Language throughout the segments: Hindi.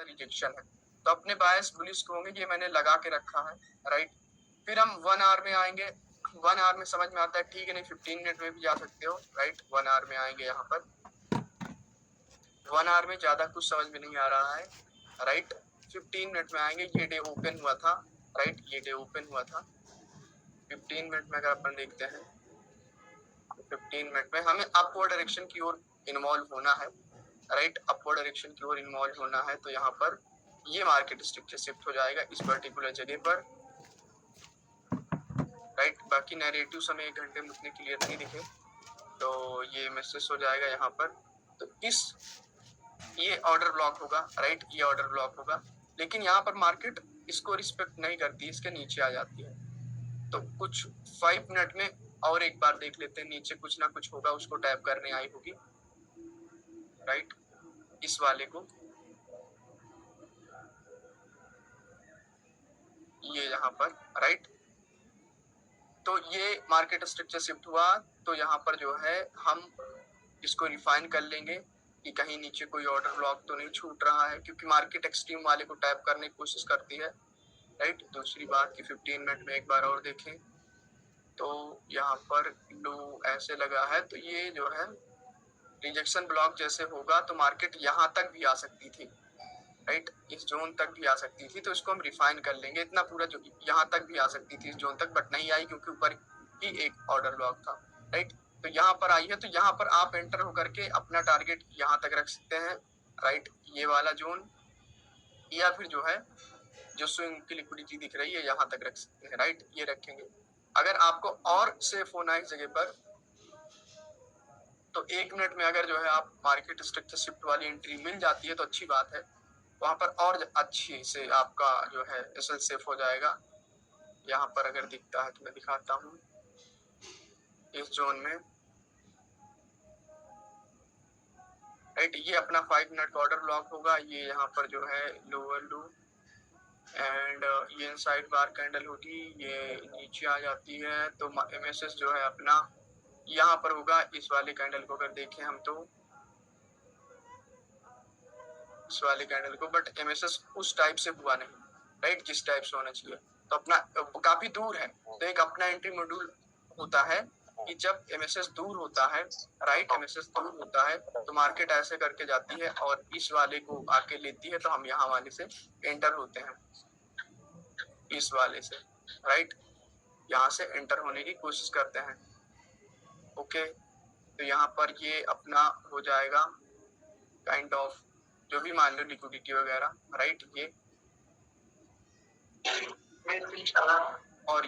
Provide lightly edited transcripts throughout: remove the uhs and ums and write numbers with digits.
रिजेक्शन है। तो अपने बायस बुलिश को होंगे, ये मैंने लगा के रखा है, राइट। फिर हम 1 आवर में आएंगे। 1 आवर में समझ में आता है, ठीक है, नहीं 15 मिनट में भी जा सकते हो, राइट। 1 आवर में आएंगे यहाँ पर। 1 आवर में ज्यादा कुछ समझ में नहीं आ रहा है, राइट। 15 मिनट में आएंगे। ये डे ओपन हुआ था, राइट, ये डे ओपन हुआ था। 15 मिनट में अगर अपन देखते हैं, 15 मिनट में हमें अपवर्ड डायरेक्शन की ओर इन्वॉल्व होना है, राइट। अपवर्ड डायरेक्शन की ओर इन्वॉल्व होना है, तो यहाँ पर ये मार्केट स्ट्रक्चर शिफ्ट हो जाएगा इस पर्टिकुलर जगह पर, राइट। बाकी नैरेटिव हमें 1 घंटे में उतने क्लियर नहीं दिखे, तो ये मैसेज हो जाएगा यहाँ पर। तो ये ऑर्डर ब्लॉक होगा, राइट, ये ऑर्डर ब्लॉक होगा। लेकिन यहाँ पर मार्केट इसको रिस्पेक्ट नहीं करती, इसके नीचे आ जाती है। तो कुछ 5 मिनट में और एक बार देख लेते हैं, नीचे कुछ ना कुछ होगा, उसको टैप करने आई होगी, राइट, इस वाले को, ये यहाँ पर, राइट। तो ये मार्केट स्ट्रक्चर शिफ्ट हुआ, तो यहाँ पर जो है हम इसको रिफाइन कर लेंगे कि कहीं नीचे कोई ऑर्डर ब्लॉक तो नहीं छूट रहा है, क्योंकि मार्केट एक्सट्रीम वाले को टैप करने की कोशिश करती है, राइट। दूसरी बात कि 15 मिनट में एक बार और देखें, तो यहाँ पर लो ऐसे लगा है, तो ये जो है रिजेक्शन ब्लॉक जैसे होगा तो मार्केट यहाँ तक भी आ सकती थी, राइट, इस जोन तक भी आ सकती थी। तो इसको हम रिफाइन कर लेंगे, इतना पूरा जो यहाँ तक भी आ सकती थी इस जोन तक, बट नहीं आई क्योंकि ऊपर ही एक ऑर्डर ब्लॉक था, राइट। तो यहाँ पर आई है, तो यहाँ पर आप एंटर होकर के अपना टारगेट यहाँ तक रख सकते हैं, राइट, ये वाला जोन, या फिर जो है जो स्विंग की लिक्विडिटी दिख रही है यहाँ तक रख सकते हैं, राइट, ये रखेंगे। अगर आपको और सेफ होना है इस जगह पर, तो 1 मिनट में अगर जो है आप मार्केट स्ट्रक्चर शिफ्ट वाली एंट्री मिल जाती है तो अच्छी बात है, वहां पर और अच्छी से आपका जो है एसएल सेफ हो जाएगा। यहाँ पर अगर दिखता है तो मैं दिखाता हूँ, इस जोन में, राइट, ये अपना 5 मिनट का ऑर्डर ब्लॉक होगा। ये यहाँ पर जो है लोअर लो एंड ये इनसाइड बार कैंडल होगी, ये नीचे आ जाती है, तो एमएसएस जो है अपना यहाँ पर होगा। इस वाले कैंडल को अगर देखें हम, तो इस वाले कैंडल को, बट एमएसएस उस टाइप से हुआ नहीं, राइट, जिस टाइप से होना चाहिए, तो अपना काफी दूर है। तो एक अपना एंट्री मॉड्यूल होता है कि जब एमएसएस दूर होता है, राइट, एमएसएस दूर होता है तो मार्केट ऐसे करके जाती है और इस वाले को आके लेती है, तो हम यहाँ वाले से एंटर होते हैं, इस वाले से, राइट, यहाँ से एंटर होने की कोशिश करते हैं, ओके। तो यहाँ पर ये अपना हो जाएगा काइंड ऑफ जो भी मान लो लिक्विडिटी वगैरह, राइट, ये और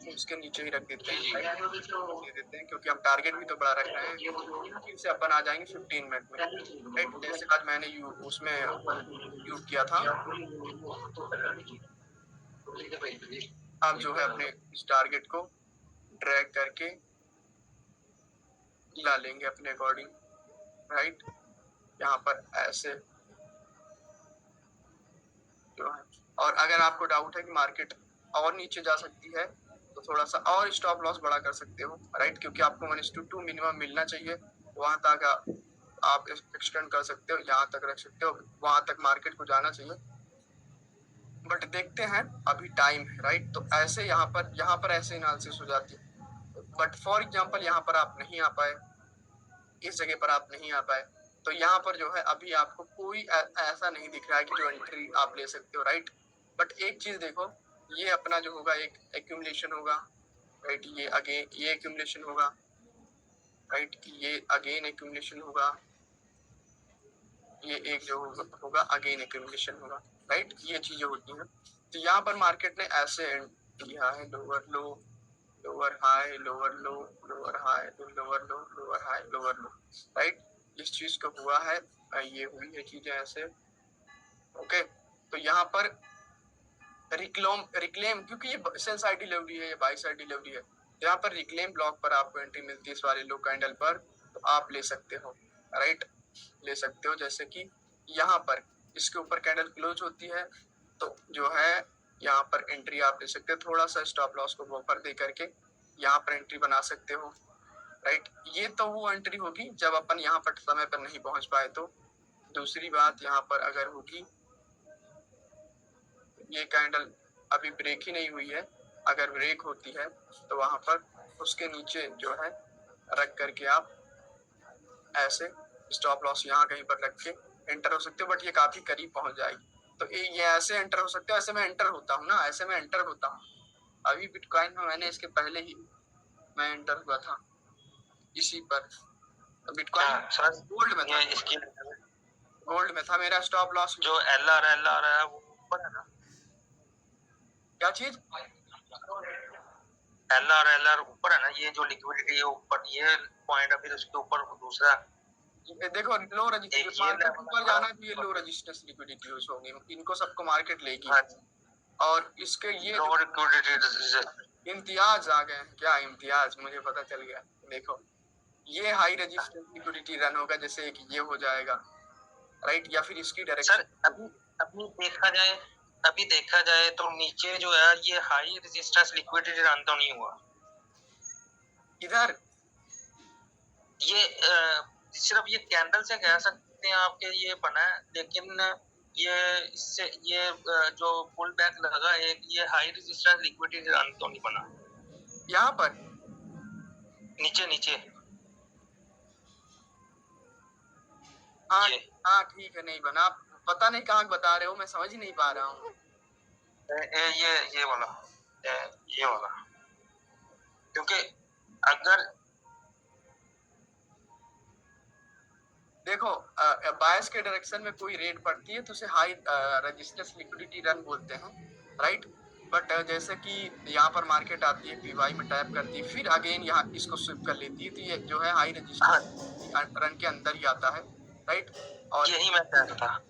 उसके नीचे ही रख देते हैं, दे देते हैं, क्योंकि हम टारगेट भी तो बड़ा रख रहे हैं। फिर से अपन आ जाएंगे 15 मिनट में, राइट, जैसे आज मैंने उसमें यूज किया था। अब जो है अपने इस टारगेट को ड्रैग करके ला लेंगे अपने अकॉर्डिंग, राइट, यहाँ पर ऐसे जो है। और अगर आपको डाउट है कि मार्केट और नीचे जा सकती है तो थोड़ा सा और स्टॉप लॉस बड़ा कर सकते हो, राइट, क्योंकि आपको 1:2 मिनिमम मिलना चाहिए, वहां तक आप एक्सटेंड कर सकते हो, यहाँ तक रख सकते हो, वहां तक मार्केट को जाना चाहिए, बट देखते हैं अभी टाइम है, राइट। तो ऐसे यहाँ पर ऐसे एनालिसिस हो जाती है, बट फॉर एग्जांपल यहाँ पर आप नहीं आ पाए, इस जगह पर आप नहीं आ पाए, तो यहाँ पर जो है अभी आपको कोई ऐसा नहीं दिख रहा है कि जो एंट्री आप ले सकते हो, राइट। बट एक चीज देखो, ये अपना जो होगा एक एक्यूमुलेशन होगा, राइट, ये अगेन ये एक्यूमुलेशन होगा, राइट, ये अगेन एक्यूमुलेशन होगा, ये एक जो होगा अगेन एक्यूमुलेशन होगा, राइट, ये चीजें होती हैं। तो यहाँ पर मार्केट ने ऐसे किया है, लोअर लो, लोअर हाई, लोअर लो, लोअर हाई, लोअर लो, लोअर हाई, लोअर लो, राइट, इस चीज का हुआ है, ये हुई है चीजें ऐसे, ओके। तो यहाँ पर रिक्लेम क्योंकि ये सेल साइड डिलीवरी है, ये बाई साइड डिलीवरी है, तो यहाँ पर रिक्लेम ब्लॉक पर आपको एंट्री मिलती है इस वाले लो कैंडल पर, तो आप ले सकते हो, राइट, ले सकते हो। जैसे कि यहाँ पर इसके ऊपर कैंडल क्लोज होती है, तो जो है यहाँ पर एंट्री आप ले सकते हो, थोड़ा सा स्टॉप लॉस को बफर दे करके, यहाँ पर एंट्री बना सकते हो, राइट। ये तो वो एंट्री होगी जब अपन यहाँ पर समय पर नहीं पहुंच पाए तो। दूसरी बात यहाँ पर अगर होगी, ये कैंडल अभी ब्रेक ही नहीं हुई है, अगर ब्रेक होती है तो वहां पर उसके नीचे जो है रख करके आप ऐसे स्टॉप लॉस यहाँ कहीं पर रख के एंटर हो सकते हो, बट ये काफी करीब पहुंच जाएगी। तो ये ऐसे एंटर हो सकते हो, ऐसे मैं एंटर होता हूँ ना, ऐसे मैं एंटर होता हूँ। अभी बिटकॉइन में मैंने इसके पहले ही मैं एंटर हुआ था इसी पर, बिटकॉइन गोल्ड में था, गोल्ड में था मेरा स्टॉप लॉस। जो एलआर है वो ऊपर है ना, क्या चीज एलआर ऊपर है ना, ये जो लिक्विडिटी है ऊपर, ये पॉइंट अभी उसके ऊपर दूसरा देखो लो रजिस्टेंस मार्केट ऊपर जाना तो ये लो रजिस्टेंस लिक्विडिटी यूज होगी, इनको सबको मार्केट लेगी। हाँ, और इसके ये लो लिक्विडिटी इम्तियाज आ गए, क्या इम्तियाज, मुझे पता चल गया। देखो ये हाई रजिस्टेंस लिक्विडिटी रन होगा, जैसे कि ये हो जाएगा, राइट, या फिर इसकी डायरेक्शन। अभी देखा जाए तो नीचे जो है ये हाई रेजिस्टेंस लिक्विडिटी रन तो नहीं हुआ इधर, ये सिर्फ ये कैंडल से कह सकते हैं आपके ये बना है, लेकिन ये इससे ये जो पुल बैक लगा एक, ये हाई रेजिस्टेंस लिक्विडिटी रन तो नहीं बना यहाँ पर नीचे नीचे। हाँ हाँ ठीक है, नहीं बना, पता नहीं कहाँ बता रहे हो, मैं समझ ही नहीं पा रहा हूँ। ये वाला, ये वाला, क्योंकि अगर देखो बायस के डायरेक्शन में कोई रेट पड़ती है तो उसे हाई रजिस्टेंस लिक्विडिटी रन बोलते हैं, राइट। बट जैसे कि यहाँ पर मार्केट आती है, पीवाई में टैप करती है, फिर अगेन यहाँ इसको स्विप कर लेती है, तो ये जो है हाई रजिस्टेंस रन के अंदर ही आता है, राइट। और यही मैं कह रहा था,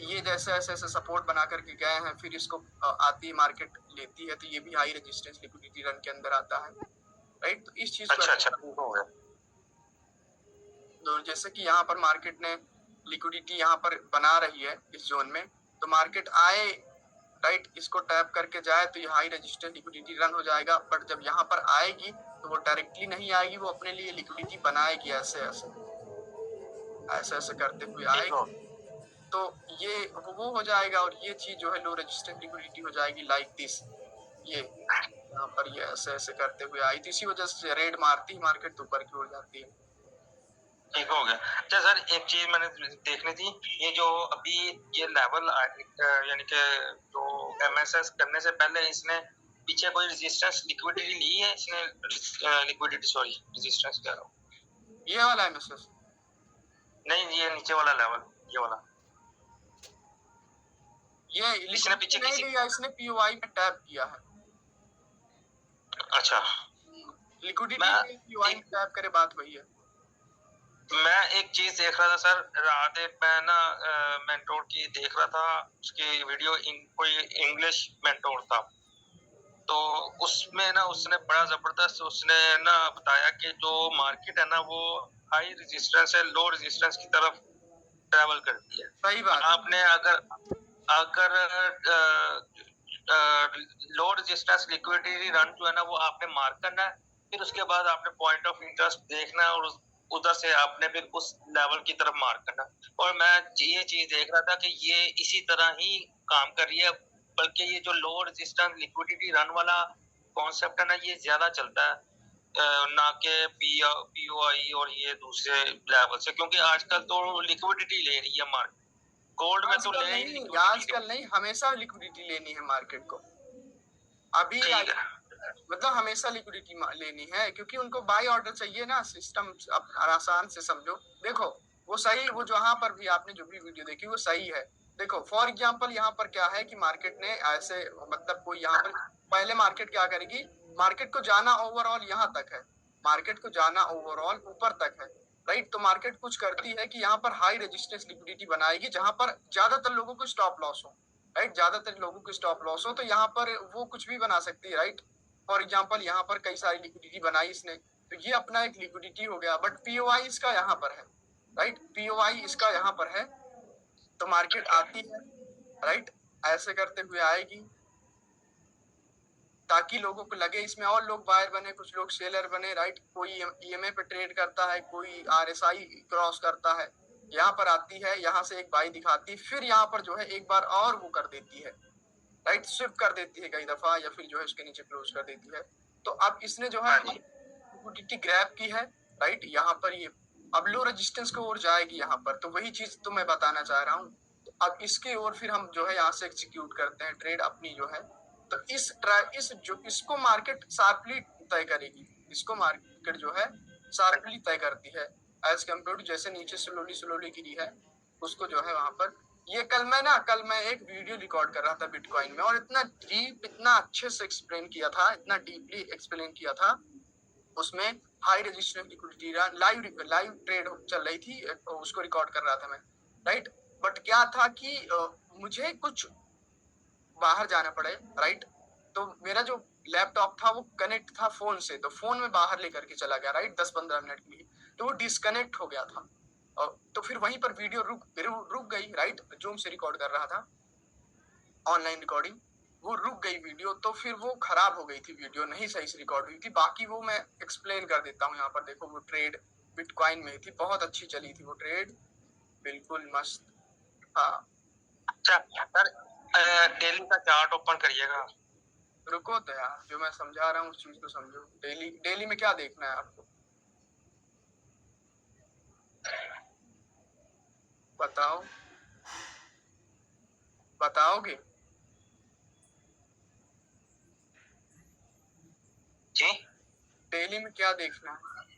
ये जैसे ऐसे ऐसे सपोर्ट बना करके गए हैं, फिर इसको आती है मार्केट लेती है, तो ये भी हाई रजिस्टेंस लिक्विडिटी रन के अंदर आता है, राइट। तो इस चीज अच्छा जैसे कि यहाँ पर मार्केट ने लिक्विडिटी यहाँ पर बना रही है इस जोन में, तो मार्केट आए, राइट, इसको टैप करके जाए तो ये हाई रजिस्टेंस लिक्विडिटी रन हो जाएगा। बट जब यहाँ पर आएगी तो वो डायरेक्टली नहीं आएगी, वो अपने लिए लिक्विडिटी बनाएगी, ऐसे ऐसे ऐसे ऐसे करते हुए आएगी, तो ये वो हो जाएगा। और ये चीज जो है लो रेजिस्टेंस लिक्विडिटी हो जाएगी, लाइक दिस, ये यहाँ पर ये ऐसे ऐसे करते हुए आई, तो इसी वजह से रेड मारती मार्केट तो ऊपर की ओर जाती है। ठीक हो गया। अच्छा सर, एक चीज मैंने देखनी थी, ये जो अभी ये लेवल यानी कि जो एमएसएस करने से पहले इसने पीछे कोई रेजिस्टेंस लिक्विडिटी ली है इसने, रेजिस्टेंस कह रहा हूँ, ये वाला एमएसएस नहीं, ये नीचे वाला लेवल, ये वाला, ये इसने पीछे नहीं लिया, इसने पीओआई में टैप किया है। अच्छा, लिक्विडिटी में पीओआई में टैप करे, बात वही है। मैं एक चीज देख रहा था सर, रात एक मैं ना मेंटोर की देख रहा था, उसकी वीडियो, कोई इंग्लिश मेंटोर था, तो उसमें ना उसने बड़ा जबरदस्त उसने ना बताया कि जो मार्केट है ना वो हाई रेजिस्टेंस से लो रेजिस्टेंस की तरफ ट्रैवल करती है। सही बात। आपने अगर लो रेजिस्टेंस लिक्विडिटी रन जो है ना वो आपने मार्क करना है, फिर उसके बाद आपने पॉइंट ऑफ इंटरेस्ट देखना है और उधर से आपने फिर उस लेवल की तरफ मार्क करना। और मैं ये चीज देख रहा था कि ये इसी तरह ही काम कर रही है, बल्कि ये जो लो रेजिस्टेंस लिक्विडिटी रन वाला कॉन्सेप्ट है ना ये ज्यादा चलता है ना के पीओआई और ये दूसरे लेवल से, क्योंकि आजकल तो लिक्विडिटी ले रही है मार्केट, गोल्ड में तो ले ही आजकल नहीं, हमेशा लिक्विडिटी लेनी है मार्केट को, अभी मतलब हमेशा लिक्विडिटी लेनी है, क्योंकि उनको बाय ऑर्डर चाहिए ना, सिस्टम आसान से समझो। देखो वो सही, वो जहां पर भी आपने जो भी वीडियो देखी वो सही है। देखो फॉर एग्जांपल यहाँ पर क्या है कि मार्केट ने ऐसे, मतलब कोई यहाँ पर पहले मार्केट क्या करेगी, मार्केट को जाना ओवरऑल यहाँ तक है, मार्केट को जाना ओवरऑल ऊपर तक है, राइट। तो मार्केट कुछ करती है कि यहाँ पर हाई रेजिस्टेंस लिक्विडिटी बनाएगी जहां पर ज्यादातर लोगों को स्टॉप लॉस हो, राइट, ज्यादातर लोगों को स्टॉप लॉस हो, तो यहाँ पर वो कुछ भी बना सकती है, राइट। फॉर एग्जांपल यहाँ पर कई सारी लिक्विडिटी बनाई इसने, तो ये अपना एक लिक्विडिटी हो गया, बट पीओआई इसका यहाँ पर है, राइट, पीओआई इसका यहाँ पर है, तो मार्केट आती है, राइट, ऐसे करते हुए आएगी, ताकि लोगों को लगे इसमें और लोग बायर बने, कुछ लोग सेलर बने, राइट। कोई ईएमए पे ट्रेड करता है, कोई आरएसआई क्रॉस करता है, यहाँ पर आती है, यहाँ से एक बाई दिखाती है, फिर यहाँ पर जो है एक बार और वो कर देती है, राइट, स्विप कर देती है कई दफा, या फिर जो है उसके नीचे क्लोज कर देती है। तो अब इसने जो है लिक्विडिटी ग्रैब की है, राइट। यहाँ पर ये अब लो रेजिस्टेंस की ओर जाएगी यहाँ पर, तो वही चीज तो मैं बताना चाह रहा हूँ। तो अब इसके ओर फिर हम जो है यहाँ से एग्जीक्यूट करते हैं ट्रेड अपनी जो है। तो इसको मार्केट शार्पली तय करेगी, इसको मार्केट जो है शार्पली तय करती है एज कम्पेयर टू जैसे नीचे स्लोली गिरी है उसको जो है वहां पर। ये कल मैं एक वीडियो रिकॉर्ड कर रहा था बिटकॉइन में, और इतना डीप, इतना अच्छे से एक्सप्लेन किया था, इतना डीपली एक्सप्लेन किया था उसमें। High resistance liquidity live trade चल रही थी, उसको रिकॉर्ड कर रहा था मैं, राइट। बट क्या था कि मुझे कुछ बाहर जाना पड़े, राइट। तो मेरा जो लैपटॉप था वो कनेक्ट था फोन से, तो फोन में बाहर लेकर के चला गया, राइट, 10-15 मिनट के लिए, तो वो डिस्कनेक्ट हो गया था। और तो फिर वहीं पर वीडियो रुक गई, राइट। जूम से रिकॉर्ड कर रहा था, ऑनलाइन रिकॉर्डिंग, वो रुक गई वीडियो, तो फिर वो खराब हो गई थी, वीडियो नहीं सही से रिकॉर्ड हुई थी। बाकी वो मैं एक्सप्लेन कर देता हूँ यहाँ पर। देखो वो ट्रेड बिटकॉइन में थी, बहुत अच्छी चली थी वो ट्रेड, बिल्कुल मस्त। हाँ अच्छा सर, डेली का चार्ट ओपन करिएगा। रुको तो यार, जो मैं समझा रहा हूँ उस चीज को समझो। डेली में क्या देखना है आपको, बताओ, बताओगे? जी, डेली में क्या देखना है?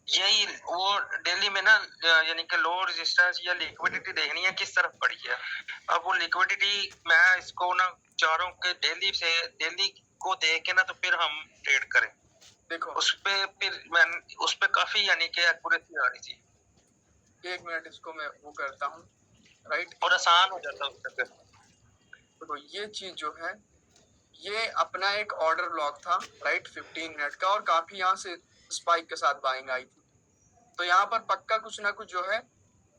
यही वो डेली में ना, यानी कि लो रेजिस्टेंस या लिक्विडिटी देखनी है किस तरफ पड़ी है। अब वो लिक्विडिटी मैं इसको ना चारों के डेली को देख के ना तो फिर हम ट्रेड करें। देखो उस पे फिर मैं उस पे काफी यानी कि एक्यूरेसी आ रही थी। 1 मिनट इसको मैं वो करता हूँ, राइट। और आसान हो जाता उससे फिर। देखो ये चीज जो है, ये अपना एक ऑर्डर ब्लॉक था, राइट, 15 मिनट का, और काफी यहाँ से स्पाइक के साथ बाइंग आई थी। तो यहाँ पर पक्का कुछ ना कुछ जो है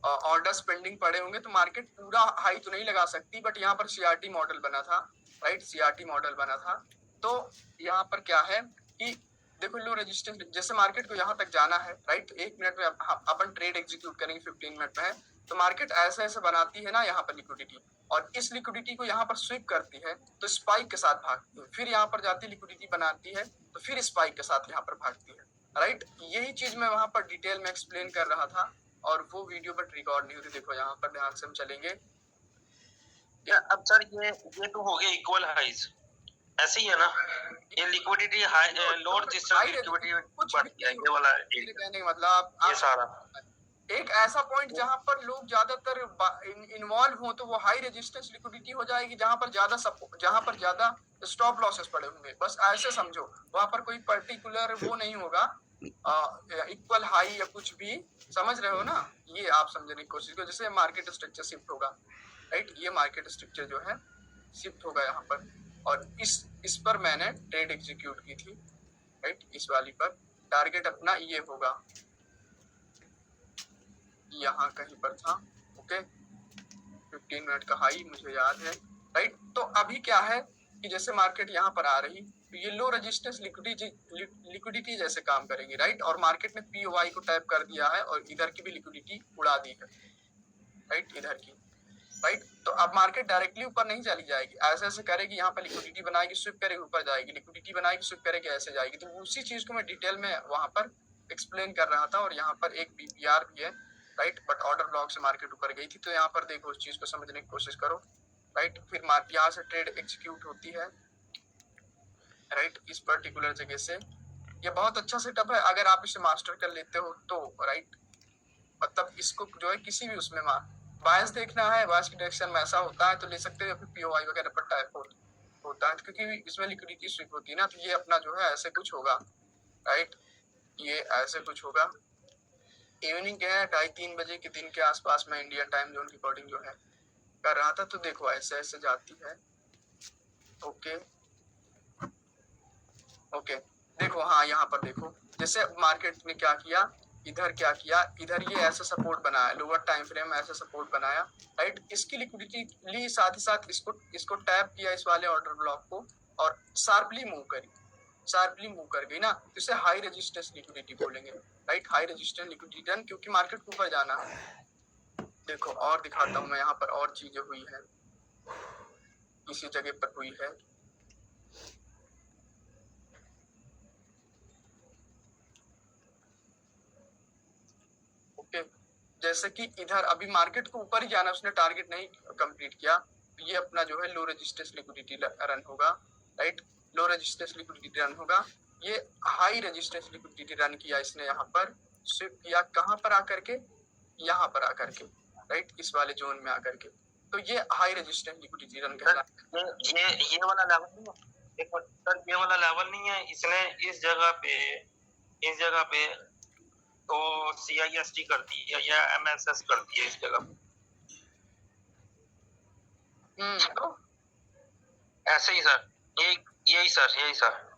ऑर्डर्स पेंडिंग पड़े होंगे, तो मार्केट पूरा हाई तो नहीं लगा सकती, बट यहाँ पर सीआरटी मॉडल बना था, राइट, सीआरटी मॉडल बना था। तो यहाँ पर क्या है कि देखो लो रेजिस्टेंस, जैसे मार्केट को यहाँ तक जाना है, राइट, 1 मिनट में अपन ट्रेड एग्जीक्यूट करेंगे 15 मिनट में है, तो मार्केट ऐसे ऐसे बनाती है ना यहाँ पर लिक्विडिटी, और इस लिक्विडिटी को यहाँ पर स्विप करती है तो स्पाइक के साथ भागती है, फिर यहाँ पर जाती लिक्विडिटी बनाती है तो फिर स्पाइक के साथ यहाँ पर भागती है, राइट। यही चीज मैं वहां पर डिटेल में एक्सप्लेन कर रहा था, और वो वीडियो बट रिकॉर्ड नहीं होती। देखो यहाँ पर ध्यान से हम चलेंगे। अब सर ये तो हो गया इक्वल हाइज, ऐसे ही है ना, ये liquidity high low resistance liquidity कुछ बढ़ गया ये वाला कहने का मतलब ये सारा एक ऐसा पॉइंट जहां पर लोग ज्यादातर इन्वॉल्व हो तो वो हाई रेजिस्टेंस लिक्विडिटी हो जाएगी, जहां पर ज्यादा स्टॉप लॉसेस पड़े होंगे, बस ऐसे समझो। वहां पर कोई पर्टिकुलर वो नहीं होगा इक्वल हाई या कुछ भी, समझ रहे हो ना? ये आप समझने की कोशिश करो। जैसे मार्केट स्ट्रक्चर शिफ्ट होगा, राइट, ये मार्केट स्ट्रक्चर जो है शिफ्ट होगा यहाँ पर, और इस पर मैंने ट्रेड एग्जीक्यूट की थी, राइट। इस वाली पर टारगेट अपना ये होगा, यहाँ कहीं पर था, ओके, 15 मिनट का हाई मुझे याद है, राइट। तो अभी क्या है कि जैसे मार्केट यहाँ पर आ रही तो ये लो रेजिस्टेंस लिक्विडिटी जैसे काम करेंगे, राइट, और मार्केट ने पीओवाई को टैप कर दिया है और इधर की भी लिक्विडिटी उड़ा दी है, राइट, इधर की, राइट। तो अब मार्केट डायरेक्टली ऊपर नहीं चली जाएगी, ऐसे ऐसे करेगी, यहाँ पर लिक्विडिटी बनाएगी, स्विप करेगी, ऊपर जाएगी, लिक्विडिटी बनाएगी, स्विप करेगी, ऐसे जाएगी। तो उसी चीज को मैं डिटेल में वहां पर एक्सप्लेन कर रहा था, और यहाँ पर एक बीपीआर भी है, राइट, बट ऑर्डर ब्लॉक से मार्केट ऊपर गई थी। तो यहाँ पर देखो, उस चीज को समझने की कोशिश करो, राइट। फिर यहाँ से ट्रेड एग्जीक्यूट होती है, राइट, इस पर्टिकुलर जगह से। ये बहुत अच्छा सेटअप है, अगर आप इसे मास्टर कर लेते हो तो, राइट, मतलब इसको जो है किसी भी उसमें बायस देखना है, बायस की डायरेक्शन में ऐसा होता है तो ले सकते हो, फिर पीओआई वगैरह पर टाइप होता है, क्योंकि इसमें लिक्विडिटी स्विप होती है ना। तो ये अपना जो है ऐसे कुछ होगा, राइट, ये ऐसे कुछ होगा। इवनिंग के है 2:30-3 बजे के दिन के आसपास में इंडियन टाइम जोन रिकॉर्डिंग जो है कर रहा था। तो देखो ऐसे ऐसे जाती है, ओके ओके। देखो हाँ, यहाँ पर देखो, जैसे मार्केट ने क्या किया, इधर क्या किया, इधर ये ऐसा सपोर्ट बनाया, लोअर टाइम फ्रेम ऐसा सपोर्ट बनाया, राइट। इसकी लिक्विडिटी ली, साथ ही साथ इसको टैप किया इस वाले ऑर्डर ब्लॉक को और शार्पली मूव कर गई ना, तो इसे हाई रेजिस्टेंस लिक्विडिटी बोलेंगे, right. High resistance liquidity done, क्योंकि मार्केट को ऊपर जाना है। देखो और दिखाता हूँ मैं, यहाँ पर और चीजें हुई है, इसी जगह पर हुई है। ओके, जैसे कि इधर अभी मार्केट को ऊपर ही जाना, उसने टारगेट नहीं कंप्लीट किया, तो ये अपना जो है लो रेजिस्टेंस लिक्विडिटी रन होगा, right. Low resistance liquidity run होगा। ये हाई रेजिस्टेंस लिक्विडिटी रन किया इसने, यहाँ पर स्विप किया, कहाँ पर आकर के, यहाँ पर आकर के, राइट, इस वाले जोन में आकर के, तो ये हाई रेजिस्टेंस लिक्विडिटी रन कहलाता है। ये वाला लेवल नहीं है, एक सर ये वाला लेवल नहीं है, इसने इस जगह पे तो CIST कर दी है या MSS कर दी है इस जगह पे। तो ऐसे ही सर, यही सर